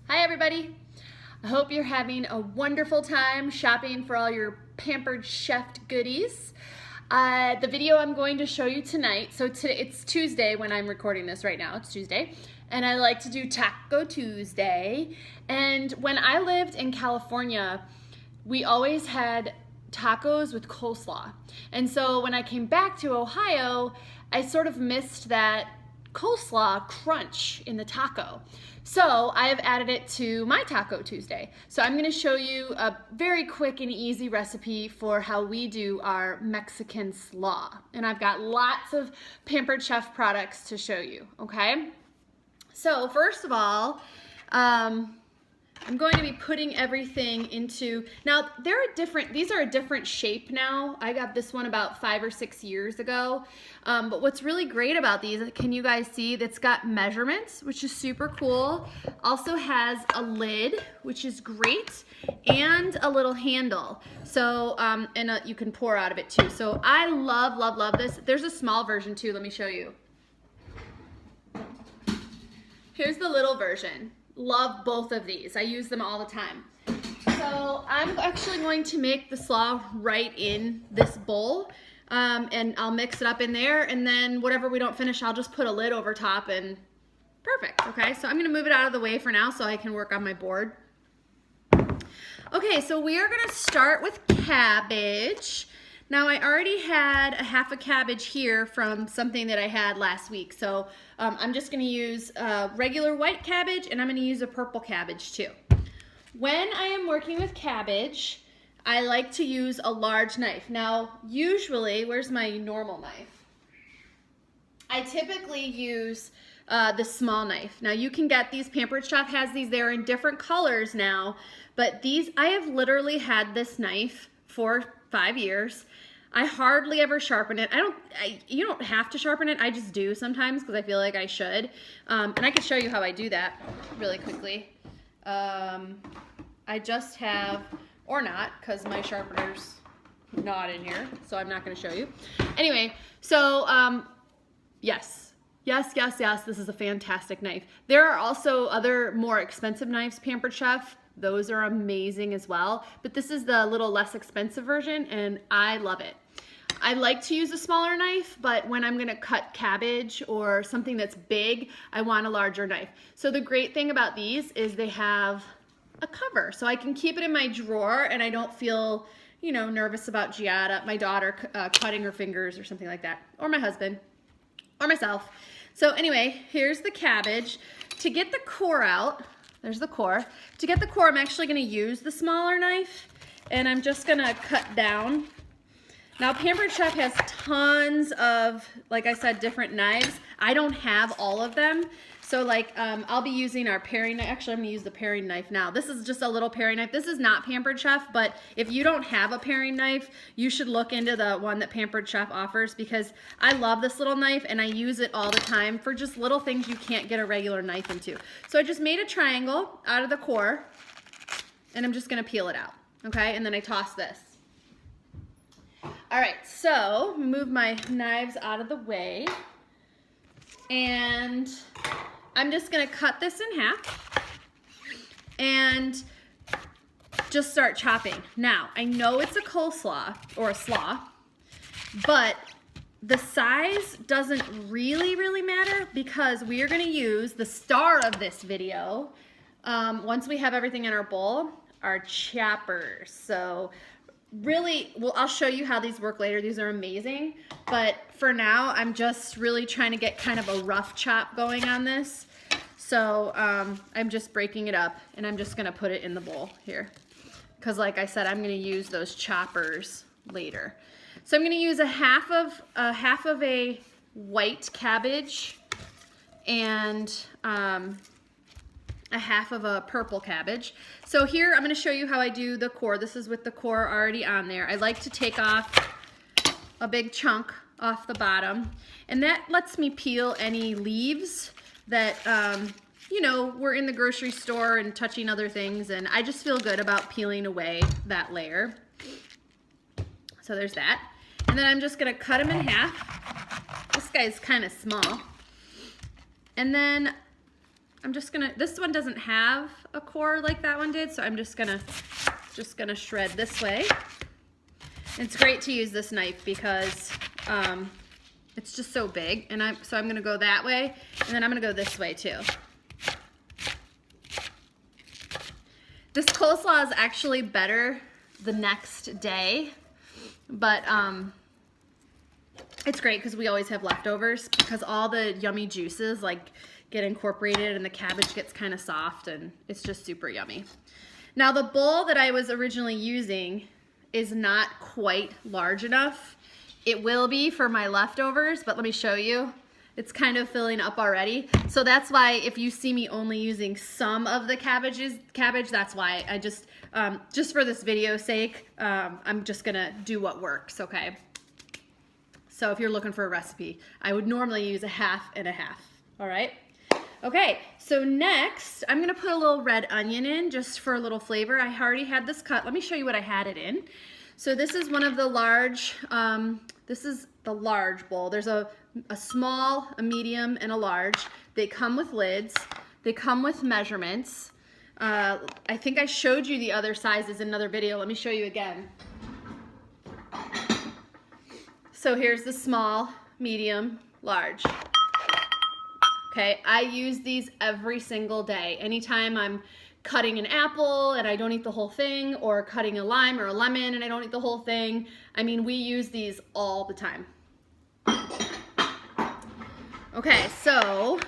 Hi everybody. I hope you're having a wonderful time shopping for all your Pampered Chef goodies. The video I'm going to show you tonight, so today it's Tuesday when I'm recording this right now, it's Tuesday, and I like to do Taco Tuesday. And when I lived in California, we always had tacos with coleslaw. And so when I came back to Ohio, I sort of missed that coleslaw crunch in the taco. So I have added it to my Taco Tuesday. So I'm gonna show you a very quick and easy recipe for how we do our Mexican slaw. And I've got lots of Pampered Chef products to show you, okay? So first of all, I'm going to be putting everything into, now these are a different shape now. I got this one about 5 or 6 years ago. But what's really great about these, can you guys see, that's got measurements, which is super cool. Also has a lid, which is great, and a little handle. So, you can pour out of it too. So I love, love, love this. There's a small version too, let me show you. Here's the little version. Love both of these. I use them all the time. So I'm actually going to make the slaw right in this bowl, and I'll mix it up in there, and then whatever we don't finish, I'll just put a lid over top and perfect, okay? So I'm gonna move it out of the way for now so I can work on my board. Okay, so we are gonna start with cabbage. Now I already had a half a cabbage here from something that I had last week. So I'm just gonna use regular white cabbage, and I'm gonna use a purple cabbage too. When I am working with cabbage, I like to use a large knife. Now usually, where's my normal knife? I typically use the small knife. Now you can get these, Pampered Chef has these, they're in different colors now, but these, I have literally had this knife for 5 years. I hardly ever sharpen it. You don't have to sharpen it. I just do sometimes because I feel like I should. And I can show you how I do that really quickly. I just have, or not, because my sharpener's not in here, so I'm not going to show you. Anyway, so yes, this is a fantastic knife. There are also other more expensive knives, Pampered Chef. Those are amazing as well, but this is the little less expensive version, and I love it. I like to use a smaller knife, but when I'm gonna cut cabbage or something that's big, I want a larger knife. So the great thing about these is they have a cover, so I can keep it in my drawer and I don't feel, nervous about Giada, my daughter, cutting her fingers or something like that, or my husband, or myself. So anyway, here's the cabbage. To get the core out, there's the core. To get the core, I'm actually gonna use the smaller knife, and I'm just gonna cut down. Now, Pampered Chef has tons of, like I said, different knives. I don't have all of them. So I'll be using our paring knife. Actually, I'm gonna use the paring knife now. This is just a little paring knife. This is not Pampered Chef, but if you don't have a paring knife, you should look into the one that Pampered Chef offers, because I love this little knife and I use it all the time for just little things you can't get a regular knife into. So I just made a triangle out of the core, and I'm just gonna peel it out, okay? And then I toss this. All right, so move my knives out of the way, and I'm just gonna cut this in half and just start chopping. Now, I know it's a coleslaw or a slaw, but the size doesn't really matter, because we are gonna use the star of this video, once we have everything in our bowl, our choppers. So really, well, I'll show you how these work later. These are amazing, but for now, I'm just really trying to get kind of a rough chop going on this. So I'm just breaking it up, and I'm just gonna put it in the bowl here, because like I said, I'm gonna use those choppers later. So I'm gonna use a half of a white cabbage and a half of a purple cabbage. So here I'm going to show you how I do the core. This is with the core already on there. I like to take off a big chunk off the bottom, and that lets me peel any leaves that were in the grocery store and touching other things, and I just feel good about peeling away that layer. So there's that. And then I'm just going to cut them in half. This guy's kind of small. And then this one doesn't have a core like that one did, so I'm just gonna shred this way. It's great to use this knife because it's just so big, and I'm gonna go that way, and then I'm gonna go this way too. This coleslaw is actually better the next day, but it's great because we always have leftovers because all the yummy juices like get incorporated and the cabbage gets kind of soft and it's just super yummy. Now the bowl that I was originally using is not quite large enough. It will be for my leftovers, but let me show you. It's kind of filling up already. So that's why if you see me only using some of the cabbage, that's why I just for this video's sake, I'm just gonna do what works, okay? So if you're looking for a recipe, I would normally use a half and a half, all right? Okay, so next, I'm gonna put a little red onion in just for a little flavor. I already had this cut. Let me show you what I had it in. So this is one of the large, this is the large bowl. There's a small, a medium, and a large. They come with lids. They come with measurements. I think I showed you the other sizes in another video. Let me show you again. So here's the small, medium, large. Okay, I use these every single day. Anytime I'm cutting an apple and I don't eat the whole thing, or cutting a lime or a lemon and I don't eat the whole thing. I mean, we use these all the time. Okay, so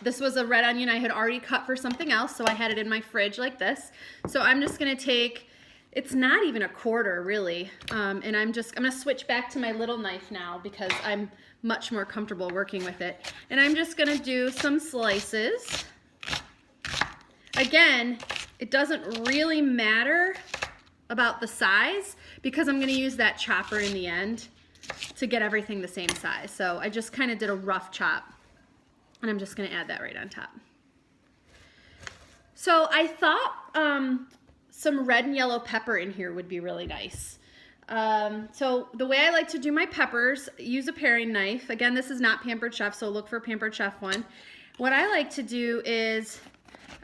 this was a red onion I had already cut for something else, so I had it in my fridge like this. So I'm just gonna take, it's not even a quarter really, and I'm gonna switch back to my little knife now because I'm much more comfortable working with it. And I'm just gonna do some slices. Again, it doesn't really matter about the size because I'm gonna use that chopper in the end to get everything the same size. So I just kind of did a rough chop, and I'm just gonna add that right on top. So I thought some red and yellow pepper in here would be really nice. So the way I like to do my peppers, use a paring knife. Again, this is not Pampered Chef, so look for Pampered Chef one. What I like to do is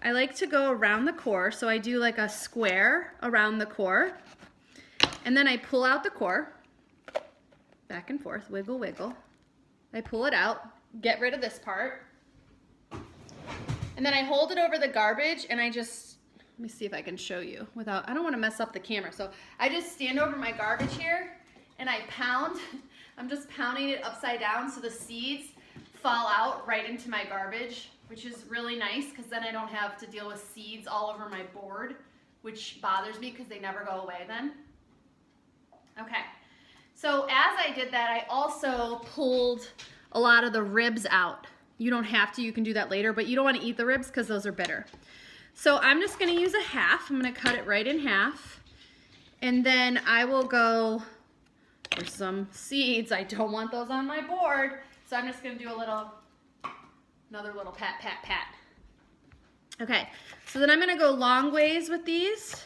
I like to go around the core, so I do like a square around the core, and then I pull out the core, back and forth, wiggle, wiggle. I pull it out, get rid of this part, and then I hold it over the garbage, and I just, let me see if I can show you without, I don't want to mess up the camera, so I just stand over my garbage here, and I pound. I'm just pounding it upside down so the seeds fall out right into my garbage, which is really nice because then I don't have to deal with seeds all over my board, which bothers me because they never go away then. Okay, so as I did that, I also pulled a lot of the ribs out. You don't have to, you can do that later, but you don't want to eat the ribs because those are bitter. So I'm just going to use a half. I'm going to cut it right in half, and then I will go for some seeds. I don't want those on my board, so I'm just going to do another little pat, pat, pat. Okay, so then I'm gonna go long ways with these.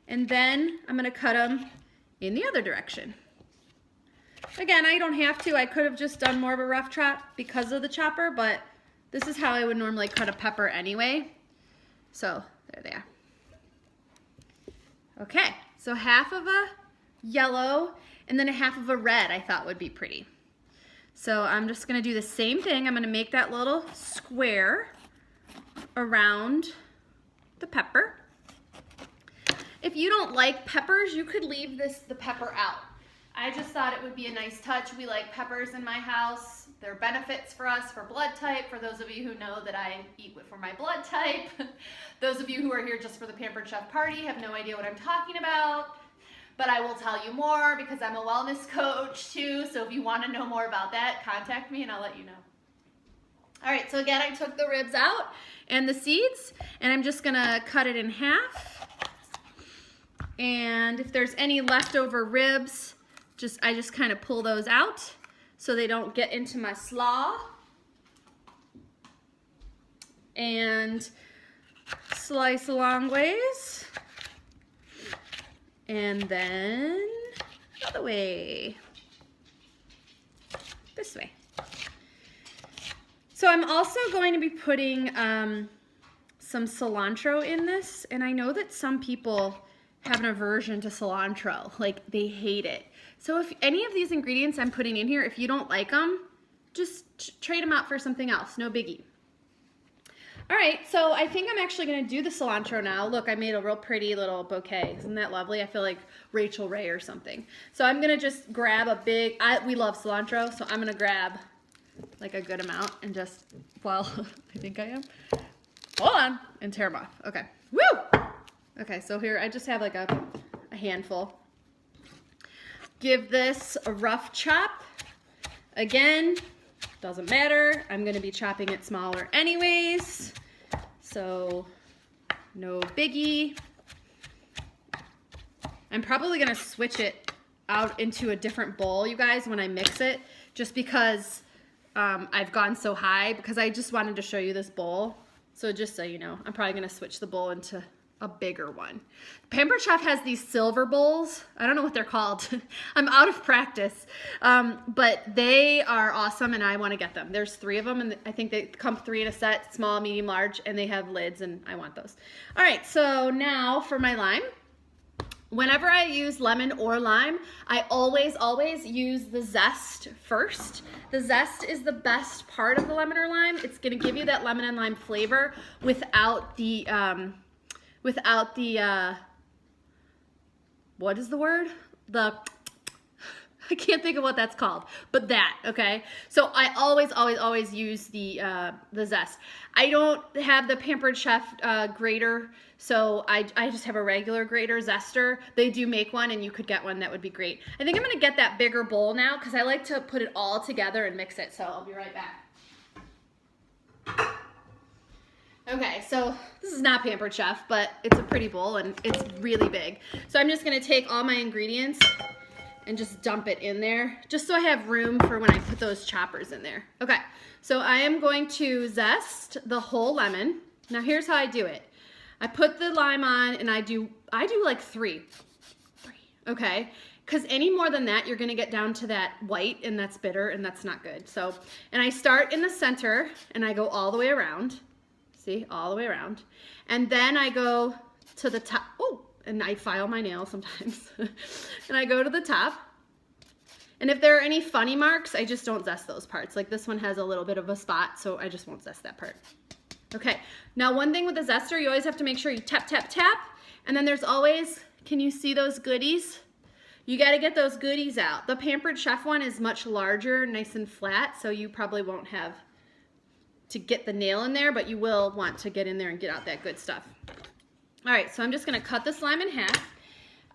And then I'm gonna cut them in the other direction. Again, I don't have to. I could have just done more of a rough chop because of the chopper, but this is how I would normally cut a pepper anyway. So there they are. Okay, so half of a yellow and then a half of a red I thought would be pretty. So I'm just gonna do the same thing. I'm gonna make that little square around the pepper. If you don't like peppers, you could leave the pepper out. I just thought it would be a nice touch. We like peppers in my house. They're benefits for us for blood type. For those of you who know that I eat for my blood type. Those of you who are here just for the Pampered Chef party have no idea what I'm talking about. But I will tell you more because I'm a wellness coach too. So if you want to know more about that, contact me and I'll let you know. All right, so again, I took the ribs out and the seeds, and I'm just gonna cut it in half. And if there's any leftover ribs, I just kind of pull those out so they don't get into my slaw. And slice long ways. And then other way, this way. So I'm also going to be putting some cilantro in this, and I know that some people have an aversion to cilantro, like they hate it. So if any of these ingredients I'm putting in here, if you don't like them, just trade them out for something else, no biggie. All right, so I think I'm actually gonna do the cilantro now. Look, I made a real pretty little bouquet. Isn't that lovely? I feel like Rachel Ray or something. So I'm gonna just grab a big, we love cilantro, so I'm gonna grab like a good amount and just, well, I think I am. Hold on, and tear them off. Okay, woo! Okay, so here I just have like a handful. Give this a rough chop. Again, doesn't matter. I'm gonna be chopping it smaller anyways, so no biggie. I'm probably gonna switch it out into a different bowl, you guys, when I mix it, just because I've gone so high, because I just wanted to show you this bowl. So just so you know, I'm probably gonna switch the bowl into a bigger one. Pampered Chef has these silver bowls. I don't know what they're called. I'm out of practice. But they are awesome and I want to get them. There's 3 of them and I think they come 3 in a set, small, medium, large, and they have lids and I want those. All right, so now for my lime. Whenever I use lemon or lime, I always use the zest first. The zest is the best part of the lemon or lime. It's gonna give you that lemon and lime flavor without the, what is the word? I can't think of what that's called, but that, okay? So I always use the zest. I don't have the Pampered Chef grater, so I just have a regular grater zester. They do make one and you could get one, that would be great. I think I'm gonna get that bigger bowl now because I like to put it all together and mix it, so I'll be right back. Okay, so this is not Pampered Chef, but it's a pretty bowl and it's really big. So I'm just gonna take all my ingredients and just dump it in there, just so I have room for when I put those choppers in there. Okay, so I am going to zest the whole lemon. Now here's how I do it. I put the lime on and I do like 3, okay? Because any more than that, you're gonna get down to that white and that's bitter and that's not good. So, and I start in the center and I go all the way around. See, all the way around. And then I go to the top, oh, and I file my nails sometimes. And I go to the top. And if there are any funny marks, I just don't zest those parts. Like this one has a little bit of a spot, so I just won't zest that part. Okay, now one thing with the zester, you always have to make sure you tap, tap, tap. And then there's always, can you see those goodies? You gotta get those goodies out. The Pampered Chef one is much larger, nice and flat, so you probably won't have to get the nail in there, but you will want to get in there and get out that good stuff. All right, so I'm just gonna cut this lime in half.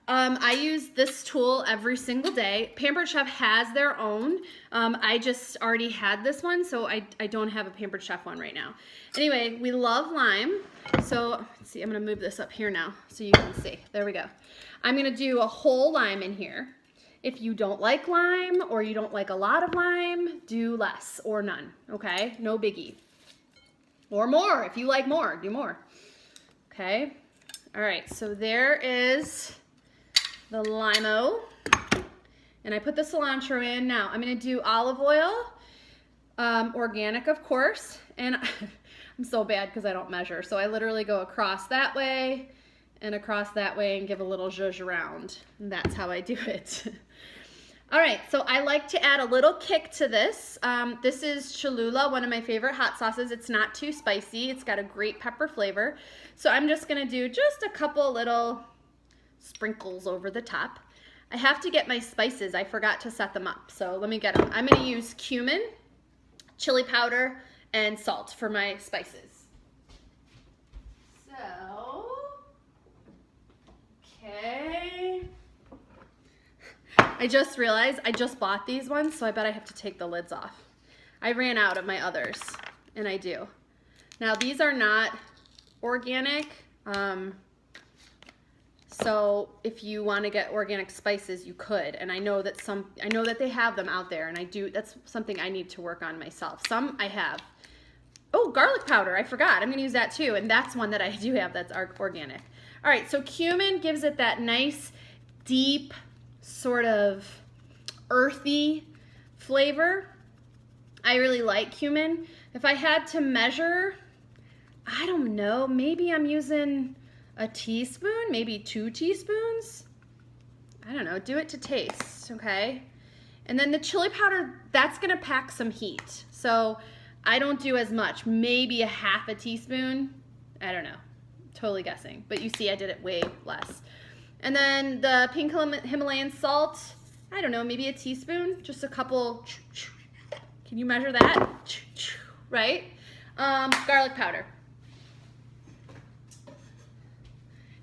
I use this tool every single day. Pampered Chef has their own. I just already had this one, so I don't have a Pampered Chef one right now. Anyway, we love lime. So let's see, I'm gonna move this up here now so you can see. There we go. I'm gonna do a whole lime in here. If you don't like lime or you don't like a lot of lime, do less or none, okay? No biggie. Or more, if you like more, do more. Okay, all right, so there is the lime-o. And I put the cilantro in. Now, I'm gonna do olive oil, organic, of course, and I'm so bad because I don't measure, so I literally go across that way and across that way and give a little zhuzh around, and that's how I do it. All right, so I like to add a little kick to this. This is Cholula, one of my favorite hot sauces. It's not too spicy. It's got a great pepper flavor. So I'm just gonna do just a couple little sprinkles over the top. I have to get my spices. I forgot to set them up, so let me get them. I'm gonna use cumin, chili powder, and salt for my spices. So, okay. I just realized I just bought these ones, so I bet I have to take the lids off. I ran out of my others, and I do. Now these are not organic, so if you want to get organic spices, you could. And I know that they have them out there, and that's something I need to work on myself. Some I have. Oh, garlic powder, I forgot. I'm gonna use that too, and that's one that I do have that's organic. All right, so cumin gives it that nice, deep, sort of earthy flavor. I really like cumin, If I had to measure, I don't know, maybe I'm using a teaspoon, maybe 2 teaspoons. I don't know, do it to taste, okay? And then the chili powder, that's gonna pack some heat. So I don't do as much, maybe a half a teaspoon. I don't know, totally guessing. But you see I did it way less. And then the pink Himalayan salt, I don't know, maybe a teaspoon, just a couple, can you measure that? Right? Garlic powder.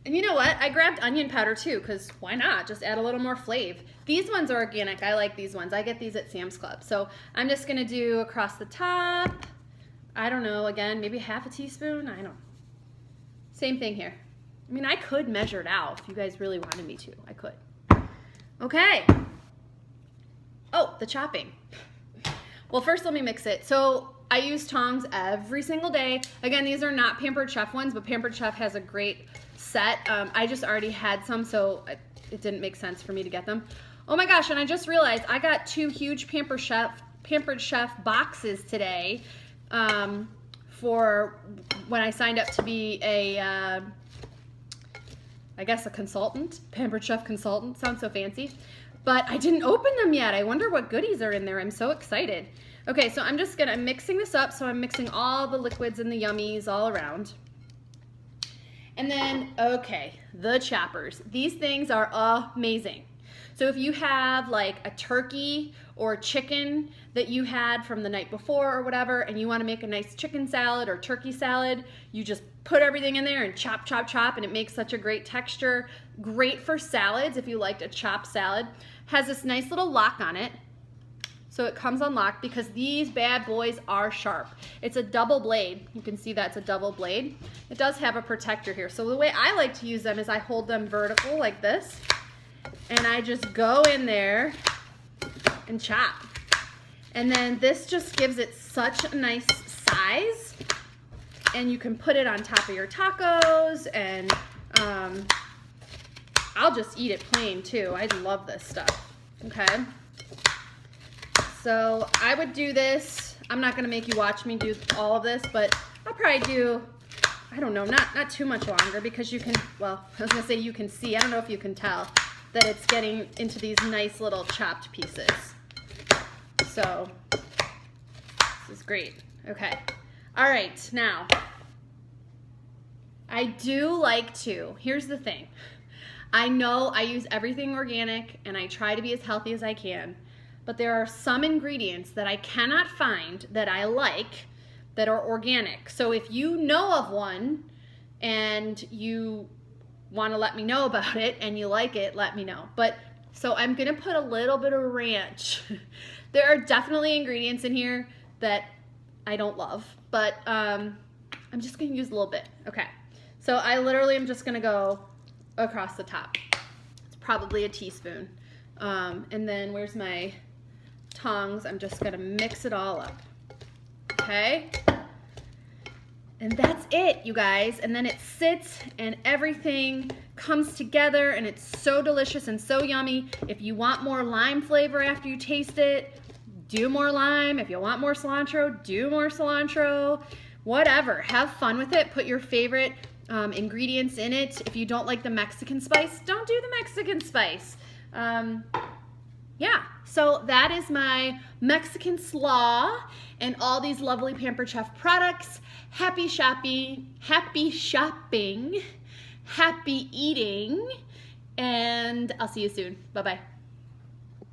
And you know what? I grabbed onion powder too, because why not? Just add a little more flavor. These ones are organic. I like these ones. I get these at Sam's Club. So I'm just going to do across the top. I don't know, again, maybe half a teaspoon. I don't. Same thing here. I mean, I could measure it out if you guys really wanted me to. I could. Okay. Oh, the chopping. Well, first let me mix it. So I use tongs every single day. Again, these are not Pampered Chef ones, but Pampered Chef has a great set. I just already had some, so it didn't make sense for me to get them. Oh my gosh, and I just realized I got 2 huge Pampered Chef boxes today for when I signed up to be a, I guess a consultant, Pampered Chef consultant. Sounds so fancy. But I didn't open them yet. I wonder what goodies are in there. I'm so excited. Okay, so I'm mixing this up. So I'm mixing all the liquids and the yummies all around. And then, okay, the choppers. These things are amazing. So if you have like a turkey or chicken that you had from the night before or whatever, and you want to make a nice chicken salad or turkey salad, you just put everything in there and chop, chop, chop, and it makes such a great texture. Great for salads if you liked a chopped salad. Has this nice little lock on it. So it comes unlocked because these bad boys are sharp. It's a double blade. You can see that's a double blade. It does have a protector here. So the way I like to use them is I hold them vertical like this, and I just go in there and chop. And then this just gives it such a nice size, and you can put it on top of your tacos, and I'll just eat it plain too. I love this stuff, okay? So I would do this. I'm not gonna make you watch me do all of this, but I'll probably do, I don't know, not too much longer, because you can, well, I was gonna say you can see, I don't know if you can tell that it's getting into these nice little chopped pieces. So this is great. Okay. All right, now I do like to, here's the thing. I know I use everything organic and I try to be as healthy as I can, but there are some ingredients that I cannot find that I like that are organic. So if you know of one and you want to let me know about it and you like it, let me know. But so I'm gonna put a little bit of ranch. There are definitely ingredients in here that I don't love, but I'm just gonna use a little bit. Okay, so I literally am just gonna go across the top. It's probably a teaspoon. And then where's my tongs? I'm just gonna mix it all up. Okay? And that's it, you guys. And then it sits and everything comes together and it's so delicious and so yummy. If you want more lime flavor after you taste it, do more lime. If you want more cilantro, do more cilantro. Whatever, have fun with it. Put your favorite ingredients in it. If you don't like the Mexican spice, don't do the Mexican spice. Yeah, so that is my Mexican slaw and all these lovely Pampered Chef products. Happy shopping, happy eating, and I'll see you soon. Bye-bye.